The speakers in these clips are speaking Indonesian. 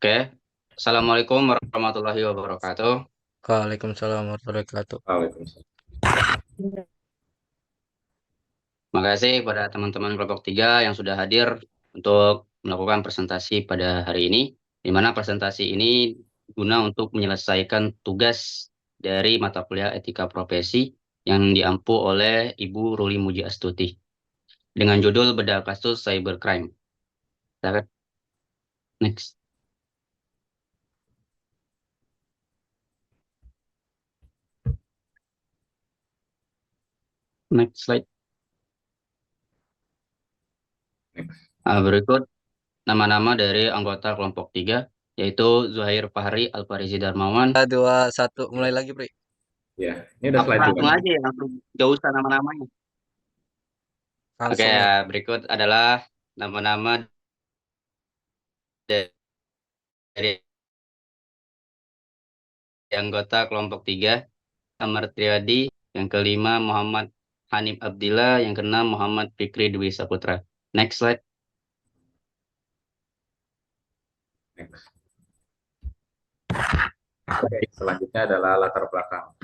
Oke. Assalamualaikum warahmatullahi wabarakatuh. Waalaikumsalam warahmatullahi wabarakatuh. Waalaikumsalam. Terima kasih kepada teman-teman kelompok 3 yang sudah hadir untuk melakukan presentasi pada hari ini, di mana presentasi ini guna untuk menyelesaikan tugas dari mata kuliah etika profesi yang diampu oleh Ibu Ruli Muji Astuti dengan judul Bedah Kasus Cybercrime. Silakan. Next. Next slide. Berikut nama-nama dari anggota kelompok 3, yaitu Zuhair Fahri Alfarizi Darmawan. 2, 1, mulai lagi, Pri. Ya, ini udah slide juga Langsung nih. aja ya, langsung. Gak usah nama-namanya. Oke, Langsung ya. berikut adalah nama-nama dari anggota kelompok 3. Amar Triadi, yang kelima Muhammad Hanif Abdillah, yang keenam Muhammad Fikri Dwi Saputra. Next slide. Next. Oke, selanjutnya adalah latar belakang.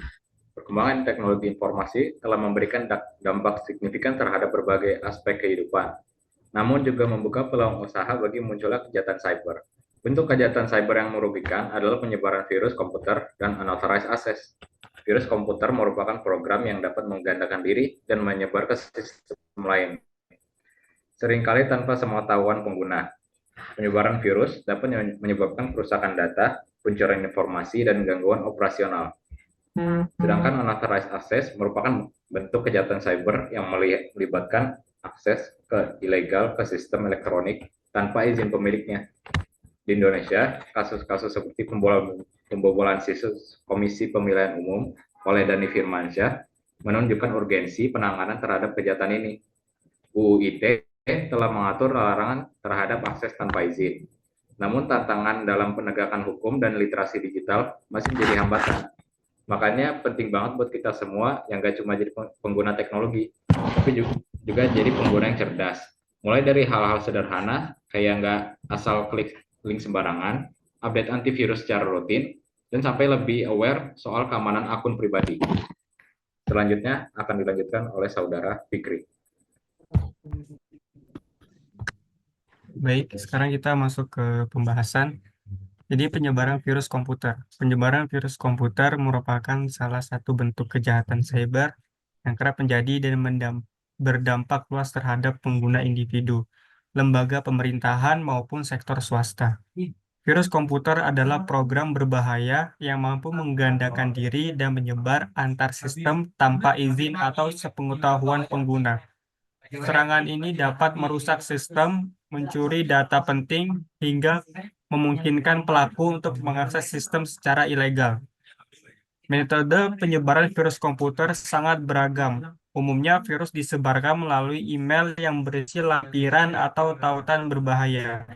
Perkembangan teknologi informasi telah memberikan dampak signifikan terhadap berbagai aspek kehidupan, namun juga membuka peluang usaha bagi munculnya kejahatan cyber. Bentuk kejahatan cyber yang merugikan adalah penyebaran virus komputer dan unauthorized access. Virus komputer merupakan program yang dapat menggandakan diri dan menyebar ke sistem lain, seringkali tanpa sepengetahuan pengguna. Penyebaran virus dapat menyebabkan kerusakan data, pencurian informasi, dan gangguan operasional. Sedangkan unauthorized access merupakan bentuk kejahatan cyber yang melibatkan akses ilegal ke sistem elektronik tanpa izin pemiliknya. Di Indonesia, kasus-kasus seperti pembobolan situs Komisi Pemilihan Umum oleh Dhani Firmansyah menunjukkan urgensi penanganan terhadap kejahatan ini. UU ITE telah mengatur larangan terhadap akses tanpa izin. Namun tantangan dalam penegakan hukum dan literasi digital masih menjadi hambatan. Makanya penting banget buat kita semua yang gak cuma jadi pengguna teknologi, tapi juga jadi pengguna yang cerdas. Mulai dari hal-hal sederhana, kayak nggak asal klik link sembarangan, update antivirus secara rutin, dan sampai lebih aware soal keamanan akun pribadi. Selanjutnya akan dilanjutkan oleh saudara Fikri. Baik, sekarang kita masuk ke pembahasan. Jadi penyebaran virus komputer. Penyebaran virus komputer merupakan salah satu bentuk kejahatan cyber yang kerap menjadi dan berdampak luas terhadap pengguna individu, lembaga pemerintahan maupun sektor swasta. Virus komputer adalah program berbahaya yang mampu menggandakan diri dan menyebar antar sistem tanpa izin atau sepengetahuan pengguna. Serangan ini dapat merusak sistem, mencuri data penting, hingga memungkinkan pelaku untuk mengakses sistem secara ilegal. Metode penyebaran virus komputer sangat beragam. Umumnya, virus disebarkan melalui email yang berisi lampiran atau tautan berbahaya,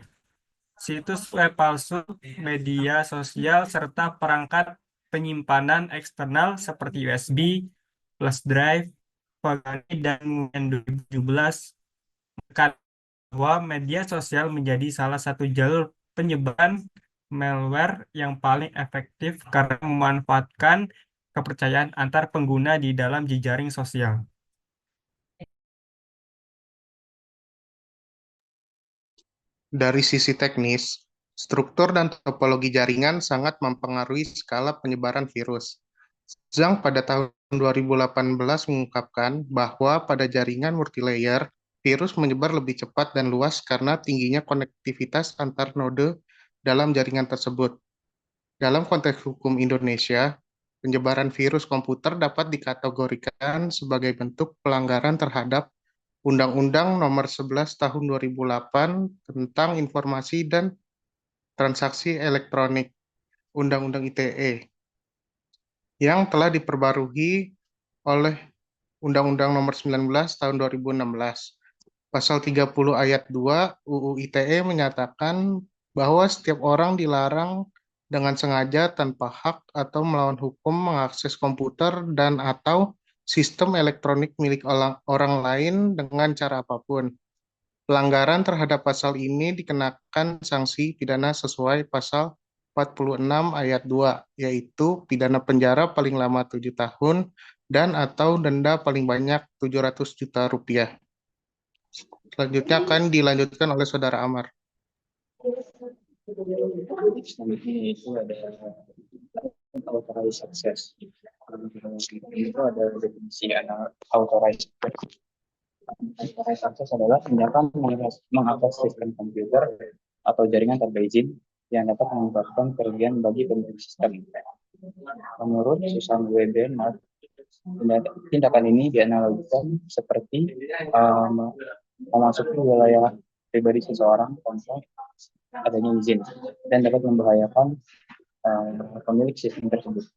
situs web palsu, media sosial, serta perangkat penyimpanan eksternal seperti USB, flash drive, Pagani dan Windows 2017 bahwa media sosial menjadi salah satu jalur penyebaran malware yang paling efektif karena memanfaatkan kepercayaan antar pengguna di dalam jejaring sosial. Dari sisi teknis, struktur dan topologi jaringan sangat mempengaruhi skala penyebaran virus. Zhang pada tahun 2018 mengungkapkan bahwa pada jaringan multilayer, virus menyebar lebih cepat dan luas karena tingginya konektivitas antar node dalam jaringan tersebut. Dalam konteks hukum Indonesia, penyebaran virus komputer dapat dikategorikan sebagai bentuk pelanggaran terhadap Undang-Undang Nomor 11 Tahun 2008 tentang Informasi dan Transaksi Elektronik, Undang-Undang ITE, yang telah diperbarui oleh Undang-Undang Nomor 19 Tahun 2016. Pasal 30 ayat 2 UU ITE menyatakan bahwa setiap orang dilarang dengan sengaja tanpa hak atau melawan hukum mengakses komputer dan atau sistem elektronik milik orang lain dengan cara apapun. Pelanggaran terhadap pasal ini dikenakan sanksi pidana sesuai pasal 46 ayat 2, yaitu pidana penjara paling lama 7 tahun dan atau denda paling banyak 700 juta rupiah. Selanjutnya akan dilanjutkan oleh Saudara Amar. Selanjutnya itu ada authorized access. Itu ada definisi authorized access. Authorized access adalah tindakan mengakses sistem komputer atau jaringan tanpa izin yang dapat menyebabkan kerugian bagi pemilik sistem. Menurut Susan W. Bernard, tindakan ini dianalogikan seperti memasuki wilayah pribadi seseorang tanpa adanya izin dan dapat membahayakan pemilik sistem tersebut.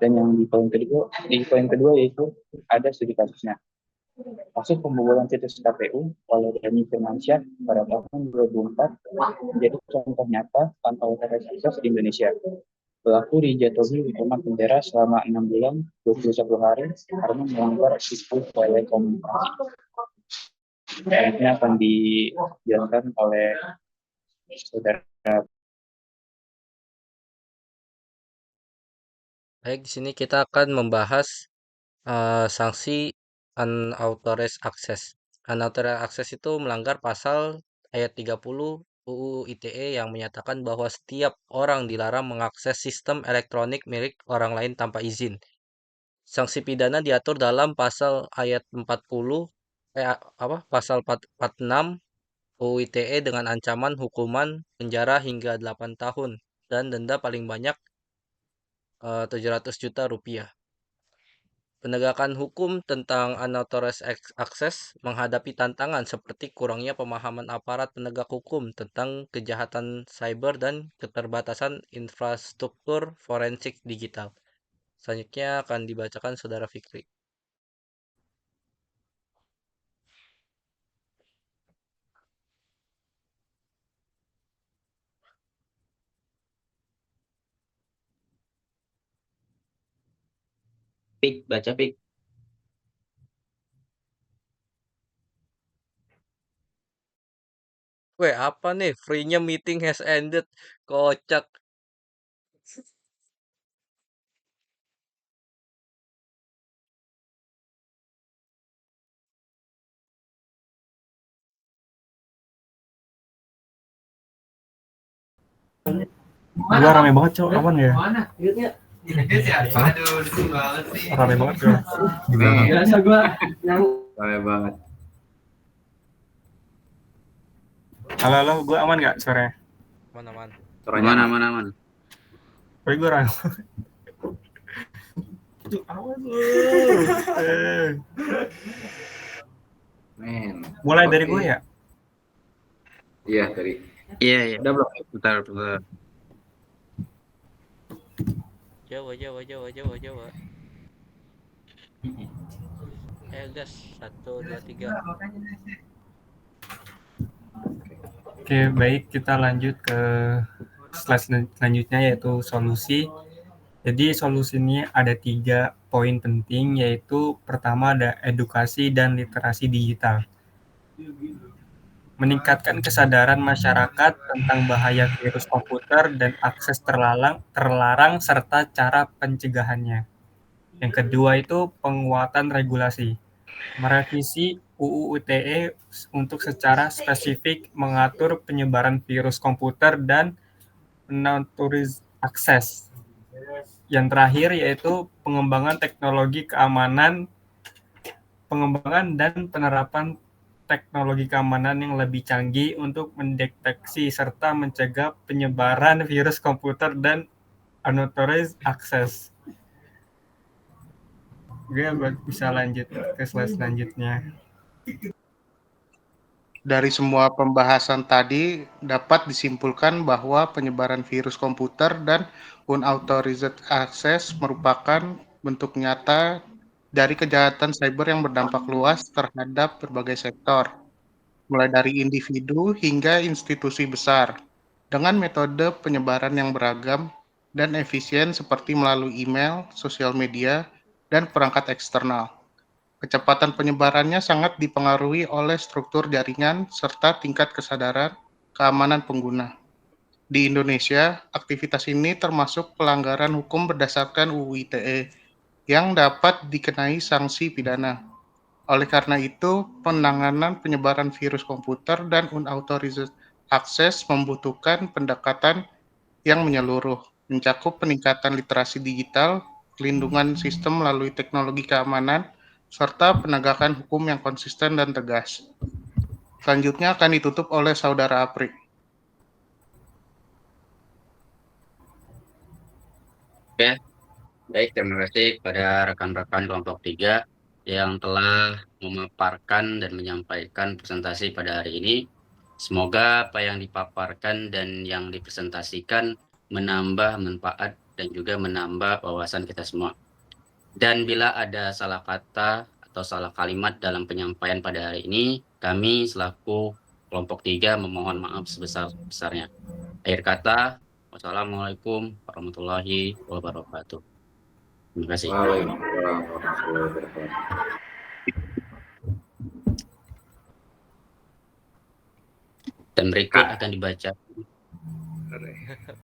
Dan yang di poin kedua yaitu ada studi kasusnya. Kasus pembobolan situs KPU oleh Denny Firmansyah pada tahun 2004 menjadi contoh nyata tanpa authorized access di Indonesia. Pelaku dijatuhi hukuman penjara selama 6 bulan 21 hari karena melanggar sistem telekomunikasi. Ini akan dijalankan oleh saudara. Baik, di sini kita akan membahas sanksi unauthorized access. Unauthorized access itu melanggar pasal ayat 30 UU ITE yang menyatakan bahwa setiap orang dilarang mengakses sistem elektronik milik orang lain tanpa izin. Sanksi pidana diatur dalam pasal ayat 40 pasal 46 UU ITE dengan ancaman hukuman penjara hingga 8 tahun dan denda paling banyak 700 juta rupiah. Penegakan hukum tentang unauthorized access menghadapi tantangan seperti kurangnya pemahaman aparat penegak hukum tentang kejahatan cyber dan keterbatasan infrastruktur forensik digital. Selanjutnya akan dibacakan Saudara Fikri. Baca Pik. Weh, apa nih? Free-nya meeting has ended. Kocak. Gua rame banget, Cok. Aman ya? Rame banget gua. Biasa gua rame banget. Halo, gua aman nggak suaranya? Aman-aman. Aman. Tapi gua rame. Itu awas lu. Men. Mulai dari gue ya? Iya, dari. Iya. Udah belum? Bentar. Jawa. Gas, 1, 2, 3. Oke, baik, kita lanjut ke slide selanjutnya yaitu solusi. Jadi solusi ini ada 3 poin penting, yaitu pertama ada edukasi dan literasi digital. Meningkatkan kesadaran masyarakat tentang bahaya virus komputer dan akses terlarang serta cara pencegahannya. Yang kedua itu penguatan regulasi. Merevisi UU ITE untuk secara spesifik mengatur penyebaran virus komputer dan unauthorized access. Yang terakhir yaitu pengembangan dan penerapan teknologi keamanan yang lebih canggih untuk mendeteksi serta mencegah penyebaran virus komputer dan unauthorized access. Gue bisa lanjut ke slide selanjutnya. Dari semua pembahasan tadi dapat disimpulkan bahwa penyebaran virus komputer dan unauthorized access merupakan bentuk nyata dari kejahatan cyber yang berdampak luas terhadap berbagai sektor, mulai dari individu hingga institusi besar, dengan metode penyebaran yang beragam dan efisien seperti melalui email, sosial media, dan perangkat eksternal. Kecepatan penyebarannya sangat dipengaruhi oleh struktur jaringan serta tingkat kesadaran keamanan pengguna. Di Indonesia, aktivitas ini termasuk pelanggaran hukum berdasarkan UU ITE yang dapat dikenai sanksi pidana. Oleh karena itu, penanganan penyebaran virus komputer dan unauthorized access membutuhkan pendekatan yang menyeluruh, mencakup peningkatan literasi digital, pelindungan sistem melalui teknologi keamanan, serta penegakan hukum yang konsisten dan tegas. Selanjutnya akan ditutup oleh Saudara Apri. Oke, baik, terima kasih kepada rekan-rekan kelompok 3 yang telah memaparkan dan menyampaikan presentasi pada hari ini. Semoga apa yang dipaparkan dan yang dipresentasikan menambah manfaat dan juga menambah wawasan kita semua. Dan bila ada salah kata atau salah kalimat dalam penyampaian pada hari ini, kami selaku kelompok 3 memohon maaf sebesar-besarnya. Akhir kata, wassalamualaikum warahmatullahi wabarakatuh. Terima kasih. Waalaikumsalam warahmatullahi wabarakatuh. Dan berikut akan dibaca